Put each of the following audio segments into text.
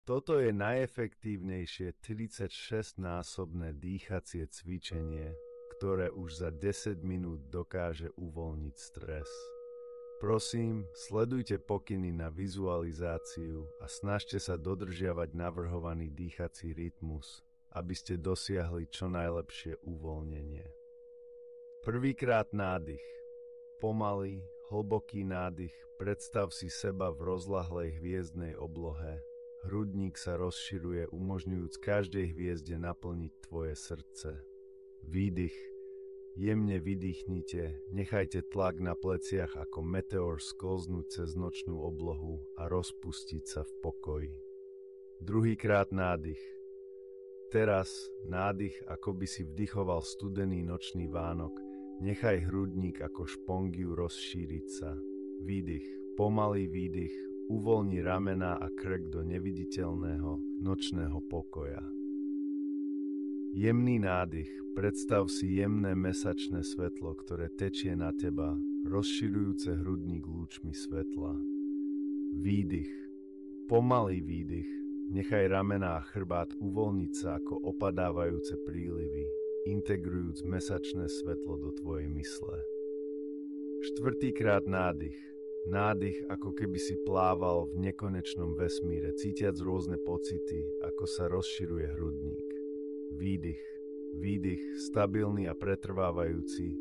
Toto je najefektívnejšie 36-násobné dýchacie cvičenie, ktoré už za 10 minút dokáže uvoľniť stres. Prosím, sledujte pokyny na vizualizáciu a snažte sa dodržiavať navrhovaný dýchací rytmus, aby ste dosiahli čo najlepšie uvoľnenie. Prvýkrát nádych. Pomalý, hlboký nádych. Predstav si seba v rozlahlej hviezdnej oblohe. Hrudník sa rozširuje, umožňujúc každej hviezde naplniť tvoje srdce. Výdych. Jemne vydýchnite, nechajte tlak na pleciach ako meteor sklznúť cez nočnú oblohu a rozpustiť sa v pokoji. Druhýkrát nádych. Teraz nádych, ako by si vdychoval studený nočný Vánok. Nechaj hrudník ako špongiu rozšíriť sa. Výdych. Pomalý výdych. Uvoľni ramená a krk do neviditeľného nočného pokoja. Jemný nádych. Predstav si jemné mesačné svetlo, ktoré tečie na teba, rozširujúce hrudník lúčmi svetla. Výdych. Pomalý výdych. Nechaj ramená a chrbát uvoľniť sa ako opadávajúce prílivy, integrujúc mesačné svetlo do tvojej mysle. Štvrtýkrát nádych. Nádych, ako keby si plával v nekonečnom vesmíre, cítiac rôzne pocity, ako sa rozširuje hrudník. Výdych. Výdych, stabilný a pretrvávajúci.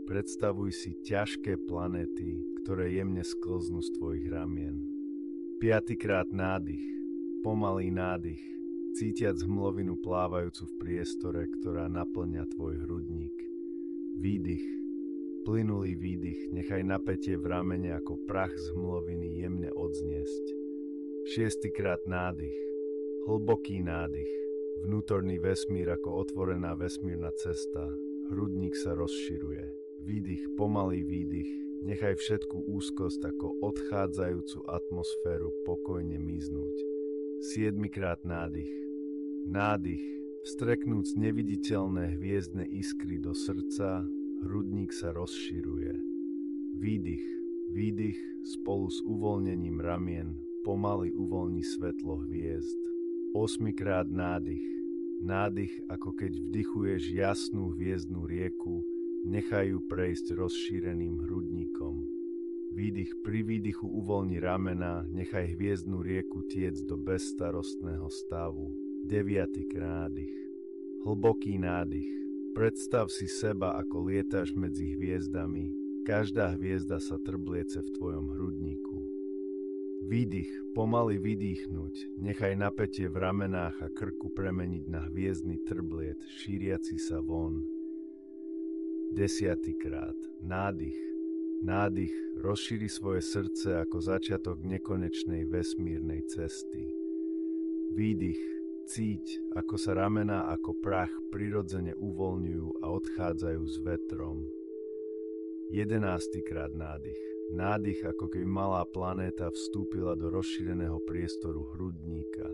Predstavuj si ťažké planéty, ktoré jemne sklznú z tvojich ramien. Piatýkrát nádych. Pomalý nádych. Cítiac hmlovinu plávajúcu v priestore, ktorá naplňa tvoj hrudník. Výdych. Plynulý výdych, nechaj napätie v ramene ako prach z hmloviny jemne odzniesť. Šiestýkrát nádych. Hlboký nádych. Vnútorný vesmír ako otvorená vesmírna cesta. Hrudník sa rozširuje. Výdych, pomalý výdych. Nechaj všetku úzkosť ako odchádzajúcu atmosféru pokojne miznúť. Siedmikrát nádych. Nádych. Vstreknúc neviditeľné hviezdne iskry do srdca, hrudník sa rozširuje. Výdych. Výdych spolu s uvoľnením ramien pomaly uvoľní svetlo hviezd. 8-krát nádych. Nádych, ako keď vdychuješ jasnú hviezdnú rieku, nechaj ju prejsť rozšíreným hrudníkom. Výdych. Pri výdychu uvoľni ramená, nechaj hviezdnu rieku tiec do bezstarostného stavu. 9-krát nádych. Hlboký nádych. Predstav si seba, ako lietáš medzi hviezdami. Každá hviezda sa trbliece v tvojom hrudníku. Výdych. Pomaly vydýchnuť. Nechaj napätie v ramenách a krku premeniť na hviezdny trbliet, šíriaci sa von. 10-krát. Nádych. Nádych. Rozšíri svoje srdce ako začiatok nekonečnej vesmírnej cesty. Výdych. Cíť, ako sa ramená ako prach prirodzene uvoľňujú a odchádzajú s vetrom. 11-krát nádych. Nádych, ako keby malá planéta vstúpila do rozšíreného priestoru hrudníka.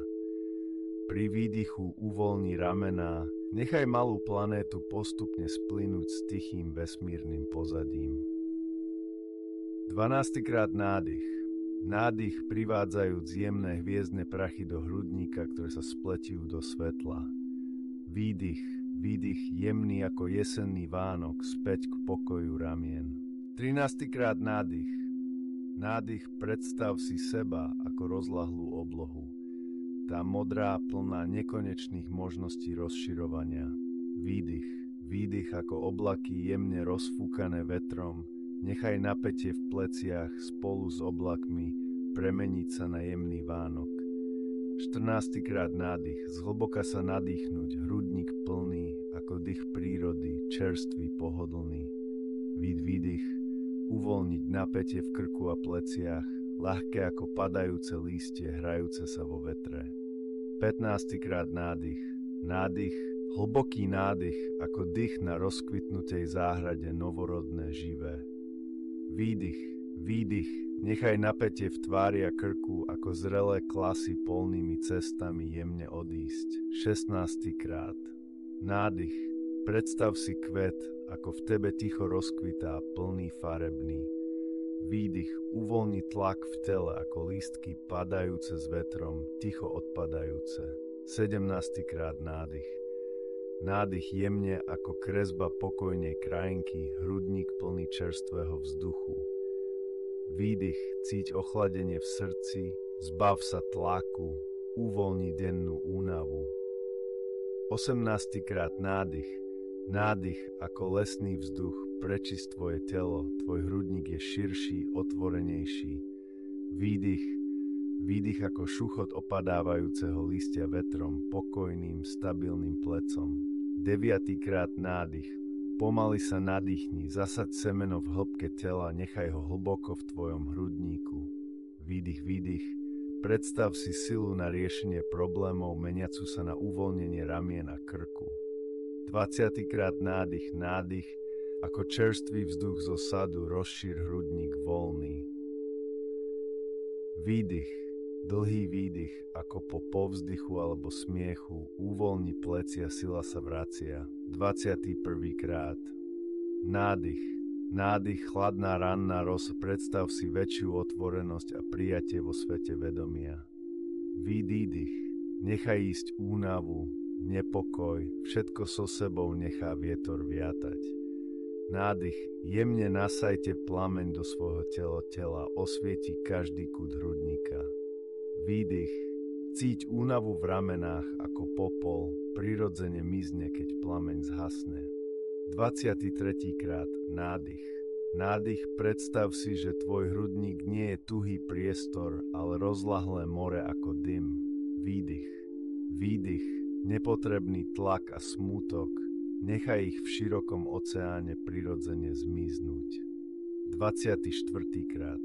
Pri výdychu uvoľni ramená, nechaj malú planétu postupne splynúť s tichým vesmírnym pozadím. 12-krát nádych. Nádych privádzajúc jemné hviezdne prachy do hrudníka, ktoré sa spletiu do svetla. Výdych. Výdych jemný ako jesenný Vánok späť k pokoju ramien. 13-krát nádych. Nádych, predstav si seba ako rozlahlú oblohu. Tá modrá plná nekonečných možností rozširovania. Výdych. Výdych ako oblaky jemne rozfúkané vetrom. Nechaj napätie v pleciach spolu s oblakmi premeniť sa na jemný Vánok. 14-krát nádych. Zhlboka sa nadýchnuť, hrudník plný ako dých prírody, čerstvý, pohodlný. Výdych. Uvoľniť napätie v krku a pleciach, ľahké ako padajúce lístie hrajúce sa vo vetre. 15-krát nádych. Nádych. Hlboký nádych ako dých na rozkvitnutej záhrade novorodné živé. Výdych. Výdych. Nechaj napätie v tvári a krku ako zrelé klasy polnými cestami jemne odísť. 16-krát. Nádych. Predstav si kvet, ako v tebe ticho rozkvitá, plný farebný. Výdych uvoľni tlak v tele ako lístky padajúce s vetrom, ticho odpadajúce. 17. krát nádych. Nádych jemne ako kresba pokojnej krajinky, hrudník plný čerstvého vzduchu. Výdych, cíť ochladenie v srdci, zbav sa tlaku, uvoľni dennú únavu. 18. krát nádych. Nádych ako lesný vzduch, prečist tvoje telo, tvoj hrudník je širší, otvorenejší. Výdych, výdych ako šuchot opadávajúceho listia vetrom, pokojným, stabilným plecom. 9. krát nádych. Pomaly sa nadýchni, zasaď semeno v hĺbke tela, nechaj ho hlboko v tvojom hrudníku. Výdych, výdych. Predstav si silu na riešenie problémov, meniacu sa na uvoľnenie ramien a krku. 20. krát nádych, nádych, ako čerstvý vzduch zo sadu, rozšír hrudník voľný. Výdych, dlhý výdych, ako po povzdychu alebo smiechu, uvoľni plecia, sila sa vracia. 21. krát. Nádych, nádych, chladná ranná rosa, predstav si väčšiu otvorenosť a prijatie vo svete vedomia. Výdych, nechaj ísť únavu, nepokoj, všetko so sebou nechá vietor viatať. Nádych, jemne nasajte plameň do svojho tela, osvieti každý kút hrudníka. Výdych, cíť únavu v ramenách ako popol, prirodzene mizne, keď plameň zhasne. 23. krát nádych. Nádych, predstav si, že tvoj hrudník nie je tuhý priestor, ale rozlahlé more ako dym. Výdych, výdych, nepotrebný tlak a smútok, nechaj ich v širokom oceáne prirodzene zmiznúť. 24. krát.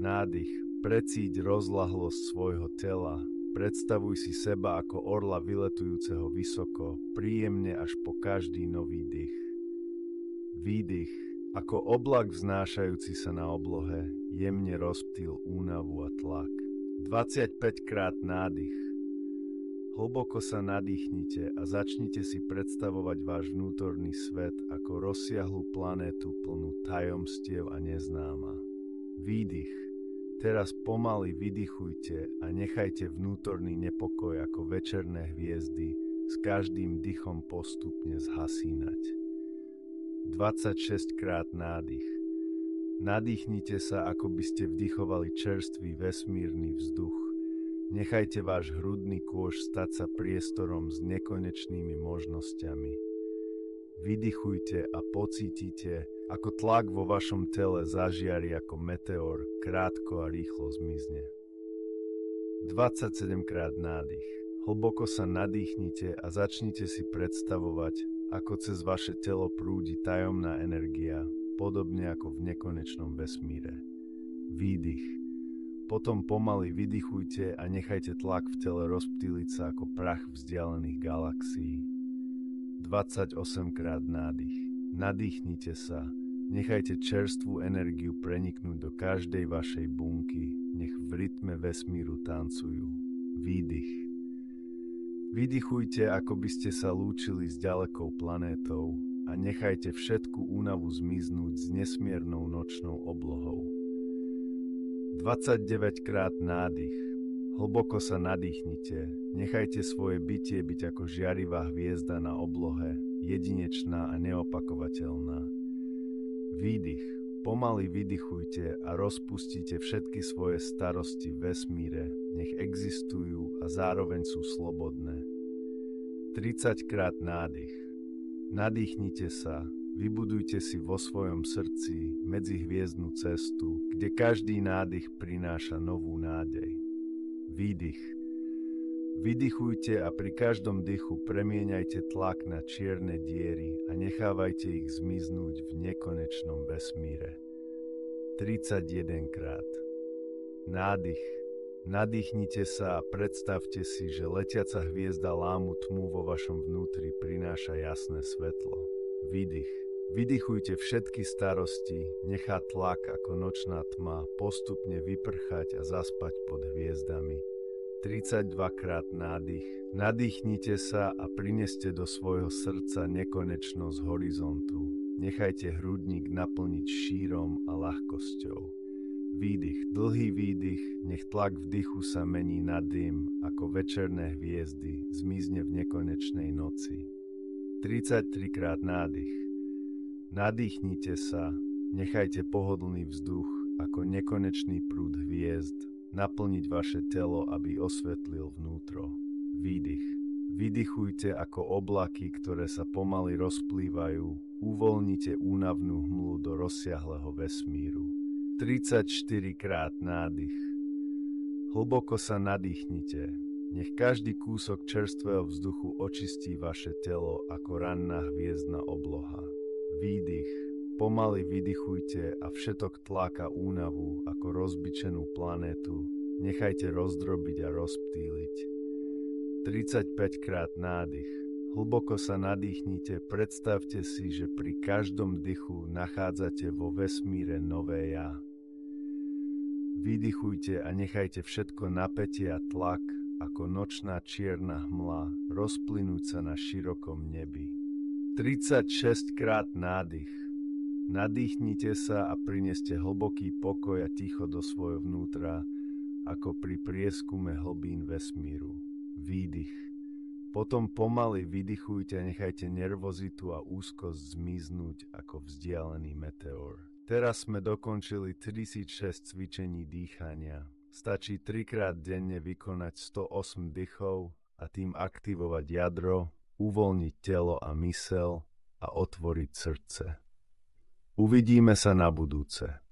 Nádych, precíť rozlahlosť svojho tela, predstavuj si seba ako orla vyletujúceho vysoko, príjemne až po každý nový dych. Výdych, ako oblak vznášajúci sa na oblohe, jemne rozptýl únavu a tlak. 25 krát nádych. Hlboko sa nadýchnite a začnite si predstavovať váš vnútorný svet ako rozsiahlu planétu plnú tajomstiev a neznáma. Výdych. Teraz pomaly vydychujte a nechajte vnútorný nepokoj ako večerné hviezdy s každým dychom postupne zhasínať. 26 krát nádych. Nadýchnite sa, ako by ste vdychovali čerstvý vesmírny vzduch. Nechajte váš hrudný kôž stať sa priestorom s nekonečnými možnosťami. Vydychujte a pocítite, ako tlak vo vašom tele zažiari ako meteor, krátko a rýchlo zmizne. 27 krát nádych. Hlboko sa nadýchnite a začnite si predstavovať, ako cez vaše telo prúdi tajomná energia, podobne ako v nekonečnom vesmíre. Výdych. Potom pomaly vydychujte a nechajte tlak v tele rozptýliť sa ako prach vzdialených galaxií. 28 krát nádych. Nadýchnite sa, nechajte čerstvú energiu preniknúť do každej vašej bunky, nech v rytme vesmíru tancujú. Výdych. Vydychujte, ako by ste sa lúčili s ďalekou planétou a nechajte všetku únavu zmiznúť s nesmiernou nočnou oblohou. 29 krát nádych. Hlboko sa nadýchnite, nechajte svoje bytie byť ako žiarivá hviezda na oblohe, jedinečná a neopakovateľná. Výdych. Pomaly vydychujte a rozpustite všetky svoje starosti v vesmíre, nech existujú a zároveň sú slobodné. 30 krát nádych. Nadýchnite sa, vybudujte si vo svojom srdci medzihviezdnu cestu, kde každý nádych prináša novú nádej. Výdych. Vydychujte a pri každom dychu premieňajte tlak na čierne diery a nechávajte ich zmiznúť v nekonečnom vesmíre. 31 krát. Nádych. Nadýchnite sa a predstavte si, že letiaca hviezda lámu tmu vo vašom vnútri prináša jasné svetlo. Výdych. Vydychujte všetky starosti, nechá tlak ako nočná tma postupne vyprchať a zaspať pod hviezdami. 32 krát nádych. Nadýchnite sa a prineste do svojho srdca nekonečnosť horizontu. nechajte hrudník naplniť šírom a ľahkosťou. Výdych, dlhý výdych, nech tlak vdychu sa mení na dym, ako večerné hviezdy zmizne v nekonečnej noci. 33 krát nádych. Nadýchnite sa, nechajte pohodlný vzduch ako nekonečný prúd hviezd naplniť vaše telo, aby osvetlil vnútro. Výdych. Vydychujte ako oblaky, ktoré sa pomaly rozplývajú, uvoľnite únavnú hmlu do rozsiahleho vesmíru. 34 krát nádych. Hlboko sa nadýchnite. Nech každý kúsok čerstvého vzduchu očistí vaše telo ako ranná hviezdna obloha. Výdych. Pomaly vydychujte a všetok tlak a únavu ako rozbičenú planétu nechajte rozdrobiť a rozptýliť. 35 krát nádych. Hlboko sa nadýchnite, predstavte si, že pri každom dychu nachádzate vo vesmíre nové ja. Vydychujte a nechajte všetko napätie a tlak ako nočná čierna hmla rozplynúť sa na širokom nebi. 36 krát nádych. Nadýchnite sa a prineste hlboký pokoj a ticho do svojho vnútra, ako pri prieskume hlbín vesmíru. Výdych. Potom pomaly vydychujte a nechajte nervozitu a úzkosť zmiznúť ako vzdialený meteor. Teraz sme dokončili 36 cvičení dýchania. Stačí 3-krát denne vykonať 108 dýchov a tým aktivovať jadro, uvoľniť telo a myseľ a otvoriť srdce. Uvidíme sa na budúce.